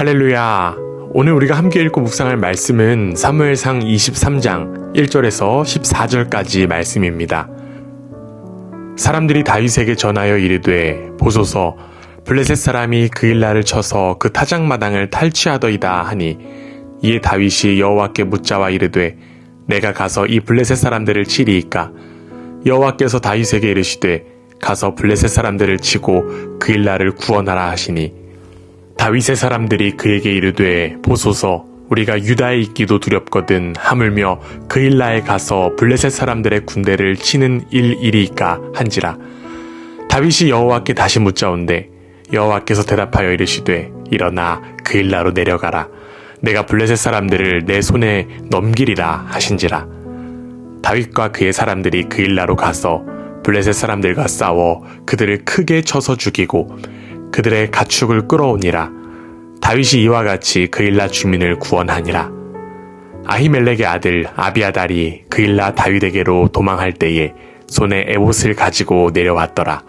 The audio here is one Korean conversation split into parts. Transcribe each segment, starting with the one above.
할렐루야! 오늘 우리가 함께 읽고 묵상할 말씀은 사무엘상 23장 1절에서 14절까지 말씀입니다. 사람들이 다윗에게 전하여 이르되 보소서 블레셋 사람이 그일라를 쳐서 그 타작마당을 탈취하더이다 하니 이에 다윗이 여호와께 묻자와 이르되 내가 가서 이 블레셋 사람들을 치리이까 여호와께서 다윗에게 이르시되 가서 블레셋 사람들을 치고 그일라를 구원하라 하시니 다윗의 사람들이 그에게 이르되 보소서 우리가 유다에 있기도 두렵거든 하물며 그일라에 가서 블레셋 사람들의 군대를 치는 일이리이까 한지라. 다윗이 여호와께 다시 묻자온데 여호와께서 대답하여 이르시되 일어나 그일라로 내려가라. 내가 블레셋 사람들을 내 손에 넘기리라 하신지라. 다윗과 그의 사람들이 그일라로 가서 블레셋 사람들과 싸워 그들을 크게 쳐서 죽이고 그들의 가축을 끌어오니라. 다윗이 이와 같이 그일라 주민을 구원하니라. 아히멜렉의 아들 아비아달이 그일라 다윗에게로 도망할 때에 손에 에봇을 가지고 내려왔더라.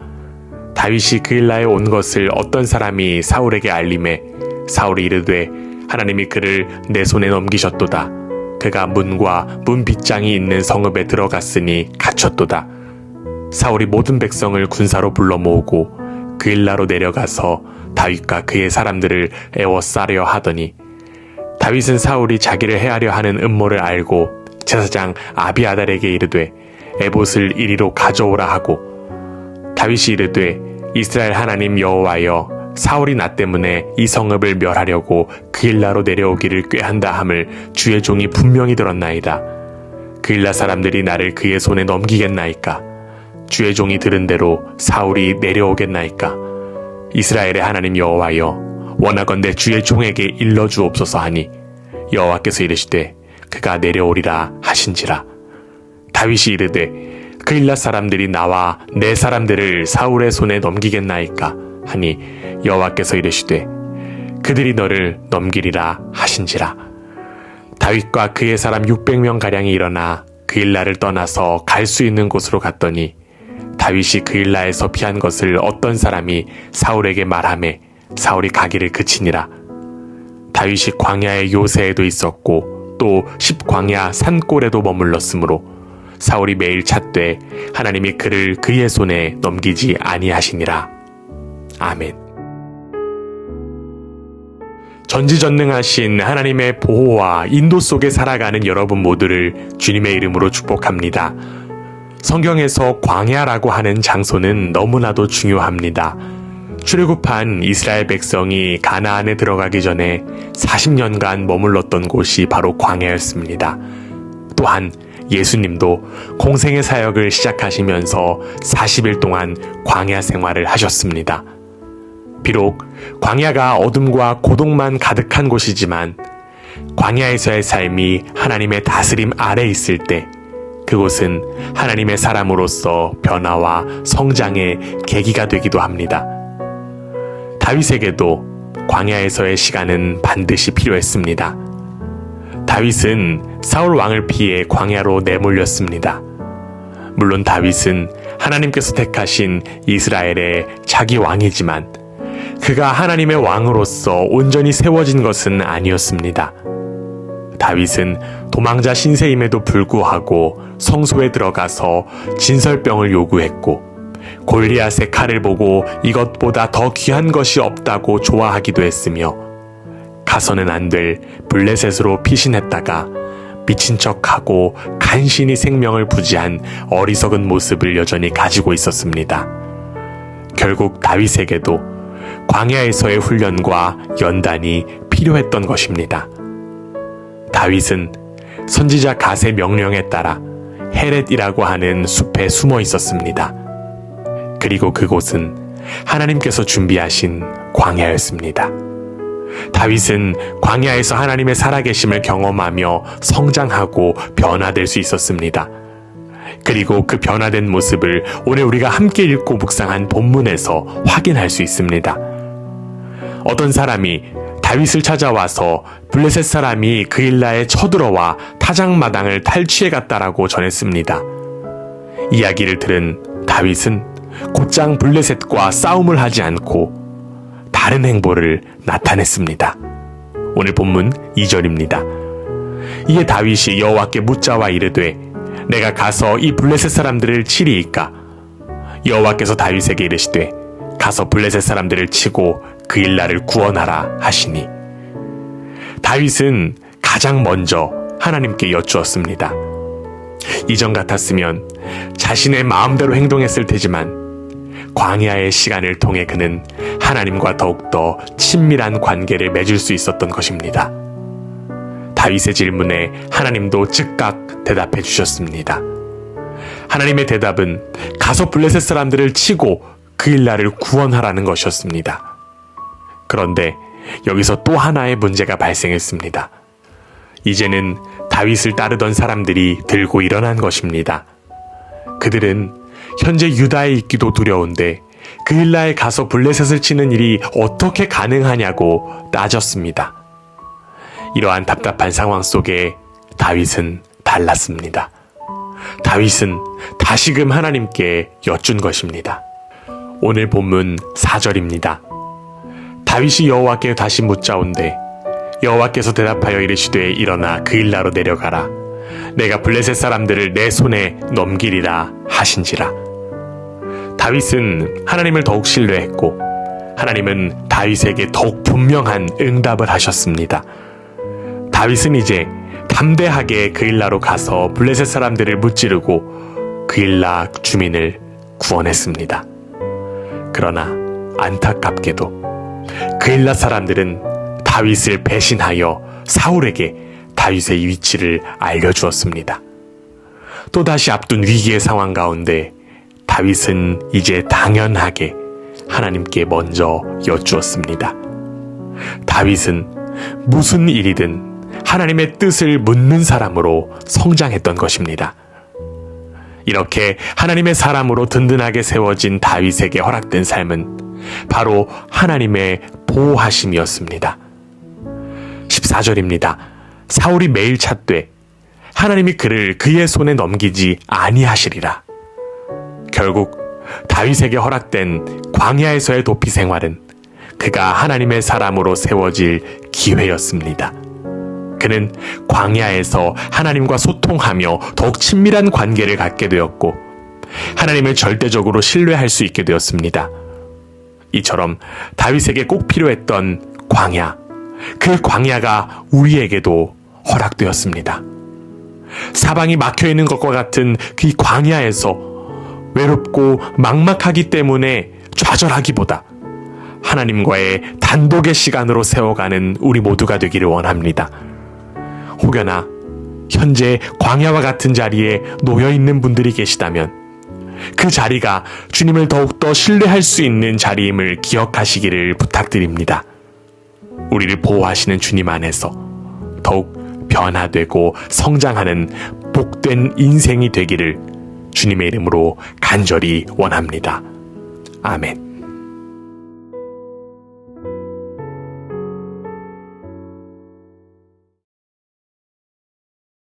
다윗이 그일라에 온 것을 어떤 사람이 사울에게 알림해 사울이 이르되 하나님이 그를 내 손에 넘기셨도다. 그가 문과 문 빗장이 있는 성읍에 들어갔으니 갇혔도다. 사울이 모든 백성을 군사로 불러 모으고 그일라로 내려가서 다윗과 그의 사람들을 애워싸려 하더니 다윗은 사울이 자기를 해하려 하는 음모를 알고 제사장 아비아달에게 이르되 에봇을 이리로 가져오라 하고 다윗이 이르되 이스라엘 하나님 여호와여 사울이 나 때문에 이 성읍을 멸하려고 그일라로 내려오기를 꾀한다 함을 주의 종이 분명히 들었나이다. 그일라 사람들이 나를 그의 손에 넘기겠나이까? 주의 종이 들은 대로 사울이 내려오겠나이까? 이스라엘의 하나님 여호와여 원하건대 주의 종에게 일러주옵소서 하니 여호와께서 이르시되 그가 내려오리라 하신지라. 다윗이 이르되 그일라 사람들이 나와 내 사람들을 사울의 손에 넘기겠나이까 하니 여호와께서 이르시되 그들이 너를 넘기리라 하신지라. 다윗과 그의 사람 600명가량이 일어나 그일라를 떠나서 갈 수 있는 곳으로 갔더니 다윗이 그일라에서 피한 것을 어떤 사람이 사울에게 말하매 사울이 가기를 그치니라. 다윗이 광야의 요새에도 있었고 또 십광야 산골에도 머물렀으므로 사울이 매일 찾되 하나님이 그를 그의 손에 넘기지 아니하시니라. 아멘. 전지전능하신 하나님의 보호와 인도 속에 살아가는 여러분 모두를 주님의 이름으로 축복합니다. 성경에서 광야라고 하는 장소는 너무나도 중요합니다. 출애굽한 이스라엘 백성이 가나안에 들어가기 전에 40년간 머물렀던 곳이 바로 광야였습니다. 또한 예수님도 공생의 사역을 시작하시면서 40일 동안 광야 생활을 하셨습니다. 비록 광야가 어둠과 고독만 가득한 곳이지만 광야에서의 삶이 하나님의 다스림 아래 있을 때 그곳은 하나님의 사람으로서 변화와 성장의 계기가 되기도 합니다. 다윗에게도 광야에서의 시간은 반드시 필요했습니다. 다윗은 사울 왕을 피해 광야로 내몰렸습니다. 물론 다윗은 하나님께서 택하신 이스라엘의 자기 왕이지만 그가 하나님의 왕으로서 온전히 세워진 것은 아니었습니다. 다윗은 도망자 신세임에도 불구하고 성소에 들어가서 진설병을 요구했고 골리앗의 칼을 보고 이것보다 더 귀한 것이 없다고 좋아하기도 했으며 가서는 안 될 블레셋으로 피신했다가 미친 척하고 간신히 생명을 부지한 어리석은 모습을 여전히 가지고 있었습니다. 결국 다윗에게도 광야에서의 훈련과 연단이 필요했던 것입니다. 다윗은 선지자 갓의 명령에 따라 헤렛이라고 하는 숲에 숨어 있었습니다. 그리고 그곳은 하나님께서 준비하신 광야였습니다. 다윗은 광야에서 하나님의 살아계심을 경험하며 성장하고 변화될 수 있었습니다. 그리고 그 변화된 모습을 오늘 우리가 함께 읽고 묵상한 본문에서 확인할 수 있습니다. 어떤 사람이 다윗을 찾아와서 블레셋 사람이 그일라에 쳐들어와 타작마당을 탈취해갔다라고 전했습니다. 이야기를 들은 다윗은 곧장 블레셋과 싸움을 하지 않고 다른 행보를 나타냈습니다. 오늘 본문 2절입니다. 이에 다윗이 여호와께 묻자와 이르되 내가 가서 이 블레셋 사람들을 치리이까? 여호와께서 다윗에게 이르시되 가서 블레셋 사람들을 치고 그일라를 구원하라 하시니, 다윗은 가장 먼저 하나님께 여쭈었습니다. 이전 같았으면 자신의 마음대로 행동했을 테지만 광야의 시간을 통해 그는 하나님과 더욱더 친밀한 관계를 맺을 수 있었던 것입니다. 다윗의 질문에 하나님도 즉각 대답해 주셨습니다. 하나님의 대답은 가서 블레셋 사람들을 치고 그일라를 구원하라는 것이었습니다. 그런데 여기서 또 하나의 문제가 발생했습니다. 이제는 다윗을 따르던 사람들이 들고 일어난 것입니다. 그들은 현재 유다에 있기도 두려운데 그일라에 가서 블레셋을 치는 일이 어떻게 가능하냐고 따졌습니다. 이러한 답답한 상황 속에 다윗은 달랐습니다. 다윗은 다시금 하나님께 여쭌 것입니다. 오늘 본문 4절입니다. 다윗이 여호와께 다시 묻자온대 여호와께서 대답하여 이르시되 일어나 그일라로 내려가라. 내가 블레셋 사람들을 내 손에 넘기리라 하신지라. 다윗은 하나님을 더욱 신뢰했고 하나님은 다윗에게 더욱 분명한 응답을 하셨습니다. 다윗은 이제 담대하게 그일라로 가서 블레셋 사람들을 무찌르고 그일라 주민을 구원했습니다. 그러나 안타깝게도 그일라 사람들은 다윗을 배신하여 사울에게 다윗의 위치를 알려주었습니다. 또다시 앞둔 위기의 상황 가운데 다윗은 이제 당연하게 하나님께 먼저 여쭈었습니다. 다윗은 무슨 일이든 하나님의 뜻을 묻는 사람으로 성장했던 것입니다. 이렇게 하나님의 사람으로 든든하게 세워진 다윗에게 허락된 삶은 바로 하나님의 보호하심이었습니다. 14절입니다. 사울이 매일 찾되 하나님이 그를 그의 손에 넘기지 아니하시리라. 결국 다윗에게 허락된 광야에서의 도피 생활은 그가 하나님의 사람으로 세워질 기회였습니다. 그는 광야에서 하나님과 소통하며 더욱 친밀한 관계를 갖게 되었고 하나님을 절대적으로 신뢰할 수 있게 되었습니다. 이처럼 다윗에게 꼭 필요했던 광야, 그 광야가 우리에게도 허락되었습니다. 사방이 막혀있는 것과 같은 그 광야에서 외롭고 막막하기 때문에 좌절하기보다 하나님과의 단독의 시간으로 세워가는 우리 모두가 되기를 원합니다. 혹여나 현재 광야와 같은 자리에 놓여있는 분들이 계시다면 그 자리가 주님을 더욱더 신뢰할 수 있는 자리임을 기억하시기를 부탁드립니다. 우리를 보호하시는 주님 안에서 더욱 변화되고 성장하는 복된 인생이 되기를 주님의 이름으로 간절히 원합니다. 아멘.